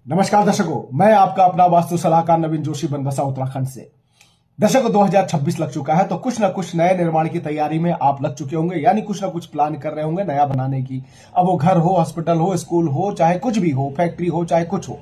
नमस्कार दर्शकों, मैं आपका अपना वास्तु सलाहकार नवीन जोशी बनबसा उत्तराखंड से। दर्शकों, 2026 लग चुका है तो कुछ ना कुछ नए निर्माण की तैयारी में आप लग चुके होंगे, यानी कुछ ना कुछ प्लान कर रहे होंगे नया बनाने की। अब वो घर हो, हॉस्पिटल हो, स्कूल हो, चाहे कुछ भी हो, फैक्ट्री हो, चाहे कुछ हो,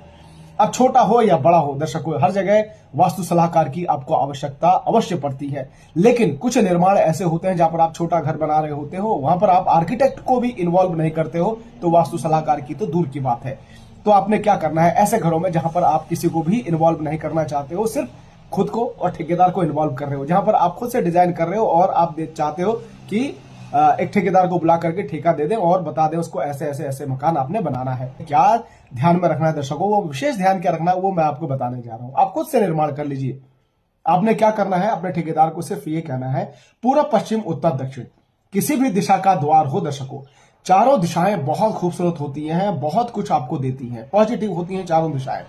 अब छोटा हो या बड़ा हो, दर्शकों हर जगह वास्तु सलाहकार की आपको आवश्यकता अवश्य पड़ती है। लेकिन कुछ निर्माण ऐसे होते हैं जहां पर आप छोटा घर बना रहे होते हो, वहां पर आप आर्किटेक्ट को भी इन्वॉल्व नहीं करते हो, तो वास्तु सलाहकार की तो दूर की बात है। तो आपने क्या करना है ऐसे घरों में जहां पर आप किसी को भी इन्वॉल्व नहीं करना चाहते हो, सिर्फ खुद को और ठेकेदार को इन्वॉल्व कर रहे हो, जहां पर आप खुद से डिजाइन कर रहे हो और आप चाहते हो कि एक ठेकेदार को बुला करके ठेका दे दें और बता दें उसको ऐसे ऐसे ऐसे मकान आपने बनाना है। क्या ध्यान में रखना है दर्शकों, वो विशेष ध्यान क्या रखना है वो मैं आपको बताने जा रहा हूं। आप खुद से निर्माण कर लीजिए। आपने क्या करना है, अपने ठेकेदार को सिर्फ ये कहना है, पूर्व, पश्चिम, उत्तर, दक्षिण किसी भी दिशा का द्वार हो दर्शकों, चारों दिशाएं बहुत खूबसूरत होती हैं, बहुत कुछ आपको देती हैं, पॉजिटिव होती हैं चारों दिशाएं।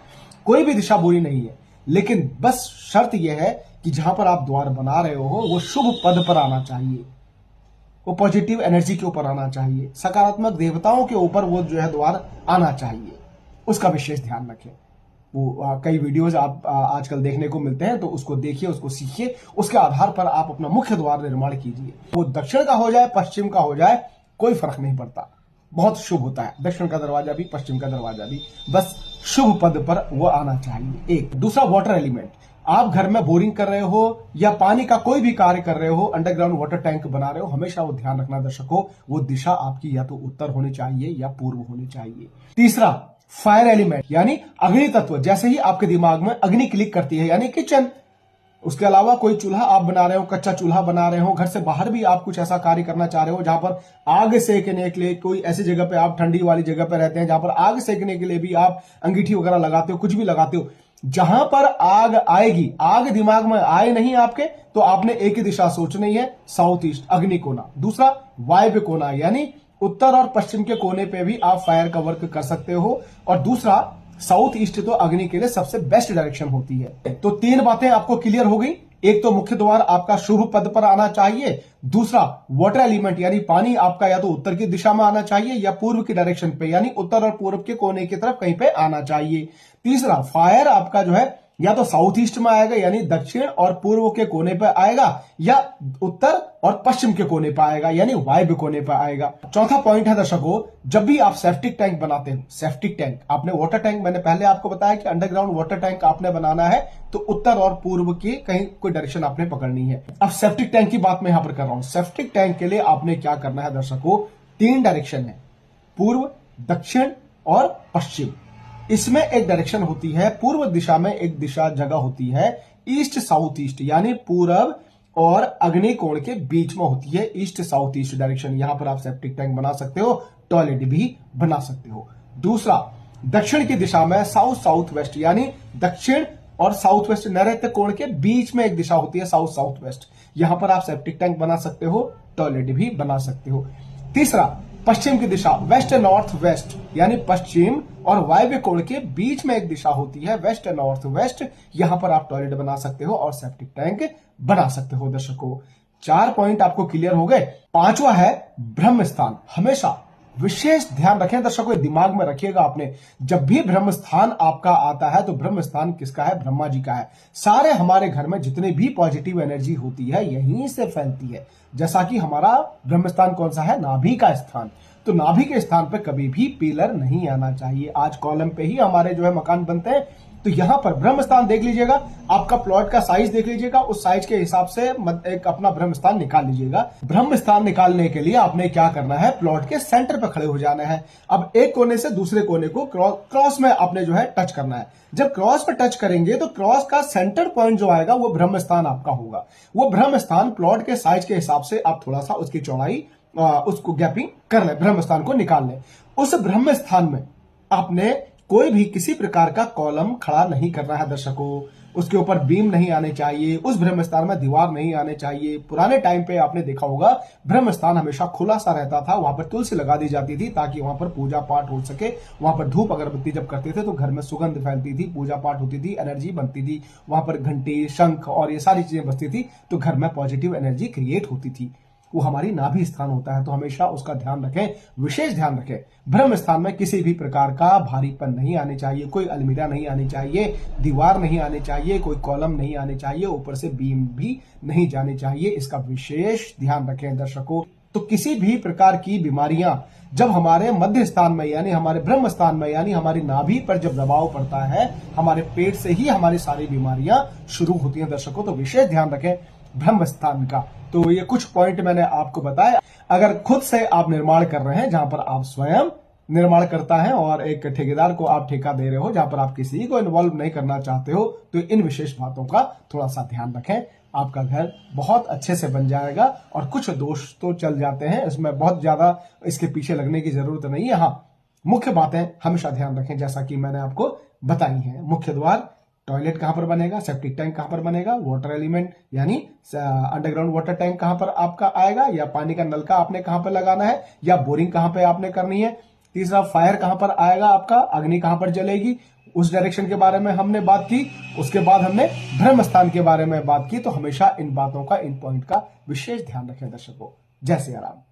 कोई भी दिशा बुरी नहीं है, लेकिन बस शर्त यह है कि जहां पर आप द्वार बना रहे हो वो शुभ पद पर आना चाहिए, वो पॉजिटिव एनर्जी के ऊपर आना चाहिए, सकारात्मक देवताओं के ऊपर वो जो है द्वार आना चाहिए। उसका विशेष ध्यान रखें। वो कई वीडियोज आप आजकल देखने को मिलते हैं, तो उसको देखिए, उसको सीखिए, उसके आधार पर आप अपना मुख्य द्वार निर्माण कीजिए। वो दक्षिण का हो जाए, पश्चिम का हो जाए, कोई फर्क नहीं पड़ता, बहुत शुभ होता है। दक्षिण का दरवाजा भी, पश्चिम का दरवाजा भी, बस शुभ पद पर वो आना चाहिए। एक दूसरा, वाटर एलिमेंट। आप घर में बोरिंग कर रहे हो या पानी का कोई भी कार्य कर रहे हो, अंडरग्राउंड वाटर टैंक बना रहे हो, हमेशा वो ध्यान रखना दर्शकों, वो दिशा आपकी या तो उत्तर होनी चाहिए या पूर्व होनी चाहिए। तीसरा, फायर एलिमेंट यानी अग्नि तत्व। जैसे ही आपके दिमाग में अग्नि क्लिक करती है, यानी किचन, उसके अलावा कोई चूल्हा आप बना रहे हो, कच्चा चूल्हा बना रहे हो, घर से बाहर भी आप कुछ ऐसा कार्य करना चाह रहे हो जहां पर आग सेकने के लिए, कोई ऐसी जगह पे आप ठंडी वाली जगह पे रहते हैं जहां पर आग सेकने के लिए भी आप अंगीठी वगैरह लगाते हो, कुछ भी लगाते हो, जहां पर आग आएगी, आग दिमाग में आए नहीं आपके, तो आपने एक ही दिशा सोचनी है, साउथ ईस्ट, अग्नि कोना। दूसरा, वायव्य कोना, यानी उत्तर और पश्चिम के कोने पे भी आप फायर का वर्क कर सकते हो। और दूसरा, साउथ ईस्ट तो अग्नि के लिए सबसे बेस्ट डायरेक्शन होती है। तो तीन बातें आपको क्लियर हो गई। एक तो मुख्य द्वार आपका शुभ पद पर आना चाहिए, दूसरा वाटर एलिमेंट यानी पानी आपका या तो उत्तर की दिशा में आना चाहिए या पूर्व की डायरेक्शन पे, यानी उत्तर और पूर्व के कोने की तरफ कहीं पे आना चाहिए। तीसरा, फायर आपका जो है या तो साउथ ईस्ट में आएगा यानी दक्षिण और पूर्व के कोने पर आएगा, या उत्तर और पश्चिम के कोने पर आएगा यानी वायव्य कोने पर आएगा। चौथा पॉइंट है दर्शकों, जब भी आप सेप्टिक टैंक बनाते हो, सेप्टिक टैंक आपने, वाटर टैंक मैंने पहले आपको बताया कि अंडरग्राउंड वाटर टैंक आपने बनाना है तो उत्तर और पूर्व की कहीं कोई डायरेक्शन आपने पकड़नी है। अब सेप्टिक टैंक की बात मैं यहां पर कर रहा हूं। सेप्टिक टैंक के लिए आपने क्या करना है दर्शकों, तीन डायरेक्शन है, पूर्व, दक्षिण और पश्चिम। इसमें एक डायरेक्शन होती है, पूर्व दिशा में एक दिशा जगह होती है, ईस्ट साउथ ईस्ट, यानी पूरब और अग्नि कोण के बीच में होती है ईस्ट साउथ ईस्ट डायरेक्शन। यहां पर आप सेप्टिक टैंक बना सकते हो, टॉयलेट भी बना सकते हो। दूसरा, दक्षिण की दिशा में साउथ साउथ वेस्ट, यानी दक्षिण और साउथ वेस्ट नैऋत्य कोण के बीच में एक दिशा होती है, साउथ साउथ वेस्ट। यहां पर आप सेप्टिक टैंक बना सकते हो, टॉयलेट भी बना सकते हो। तीसरा, पश्चिम की दिशा, वेस्ट नॉर्थ वेस्ट, यानी पश्चिम और वायव्य कोण के बीच में एक दिशा होती है, वेस्ट नॉर्थ वेस्ट। यहां पर आप टॉयलेट बना सकते हो और सेप्टिक टैंक बना सकते हो। दर्शकों, चार पॉइंट आपको क्लियर हो गए। पांचवा है ब्रह्म स्थान। हमेशा विशेष ध्यान रखें दर्शकों, दिमाग में रखिएगा आपने, जब भी ब्रह्म स्थान आपका आता है तो ब्रह्म स्थान किसका है, ब्रह्मा जी का है। सारे हमारे घर में जितनी भी पॉजिटिव एनर्जी होती है यहीं से फैलती है। जैसा कि हमारा ब्रह्म स्थान कौन सा है, नाभि का स्थान, तो नाभि के स्थान पे कभी भी पिलर नहीं आना चाहिए। आज कॉलम पे ही हमारे जो है मकान बनते हैं, तो यहां पर ब्रह्म स्थान देख लीजिएगा, आपका प्लॉट का साइज देख लीजिएगा, उस साइज के हिसाब से एक अपना ब्रह्म स्थान निकाल लीजिएगा। ब्रह्म स्थान निकालने के लिए आपने क्या करना है, प्लॉट के सेंटर पर खड़े हो जाना है। अब एक कोने से दूसरे कोने को क्रॉस में आपने जो है टच करना है। जब क्रॉस पे टच करेंगे तो क्रॉस का सेंटर पॉइंट जो आएगा वो ब्रह्म स्थान आपका होगा। वो ब्रह्म स्थान प्लॉट के साइज के हिसाब से आप थोड़ा सा उसकी चौड़ाई, उसको गैपिंग कर ले, ब्रह्म स्थान को निकाल ले। उस ब्रह्म स्थान में आपने कोई भी किसी प्रकार का कॉलम खड़ा नहीं करना है दर्शकों, उसके ऊपर बीम नहीं आने चाहिए, उस ब्रह्म स्थान में दीवार नहीं आने चाहिए। पुराने टाइम पे आपने देखा होगा ब्रह्म स्थान हमेशा खुला सा रहता था, वहां पर तुलसी लगा दी जाती थी ताकि वहां पर पूजा पाठ हो सके। वहां पर धूप अगरबत्ती जब करते थे तो घर में सुगंध फैलती थी, पूजा पाठ होती थी, एनर्जी बनती थी। वहां पर घंटी, शंख और ये सारी चीजें बजती थी तो घर में पॉजिटिव एनर्जी क्रिएट होती थी। वो हमारी नाभि स्थान होता है। तो हमेशा उसका ध्यान रखें, विशेष ध्यान रखें। ब्रह्म स्थान में किसी भी प्रकार का भारीपन नहीं आनी चाहिए, कोई अलमीरा नहीं आनी चाहिए, दीवार नहीं आनी चाहिए, कोई कॉलम नहीं आनी चाहिए, ऊपर से बीम भी नहीं जानी चाहिए। इसका विशेष ध्यान रखें दर्शकों। तो किसी भी प्रकार की बीमारियां जब हमारे मध्य स्थान में यानी हमारे ब्रह्म स्थान में यानी हमारी नाभि पर जब दबाव पड़ता है, हमारे पेट से ही हमारी सारी बीमारियां शुरू होती हैं दर्शकों। तो विशेष ध्यान रखें ब्रह्म स्थान का। तो ये कुछ पॉइंट मैंने आपको बताया। अगर खुद से आप निर्माण कर रहे हैं, जहां पर आप स्वयं निर्माण करता है और एक ठेकेदार को आप ठेका दे रहे हो, जहां पर आप किसी को इन्वॉल्व नहीं करना चाहते हो, तो इन विशेष बातों का थोड़ा सा ध्यान रखें। आपका घर बहुत अच्छे से बन जाएगा। और कुछ दोष तो चल जाते हैं, इसमें बहुत ज्यादा इसके पीछे लगने की जरूरत नहीं है। हाँ, मुख्य बातें हमेशा ध्यान रखें जैसा कि मैंने आपको बताई हैं। मुख्य द्वार, टॉयलेट कहां पर बनेगा, सेप्टिक टैंक कहां पर बनेगा, वाटर एलिमेंट यानी अंडरग्राउंड वाटर टैंक कहां पर आपका आएगा, या पानी का नलका आपने कहां पर लगाना है, या बोरिंग कहां पर आपने करनी है। तीसरा, फायर कहां पर आएगा, आपका अग्नि कहां पर जलेगी, उस डायरेक्शन के बारे में हमने बात की। उसके बाद हमने ब्रह्म स्थान के बारे में बात की। तो हमेशा इन बातों का, इन पॉइंट का विशेष ध्यान रखें दर्शकों। जय सिया राम।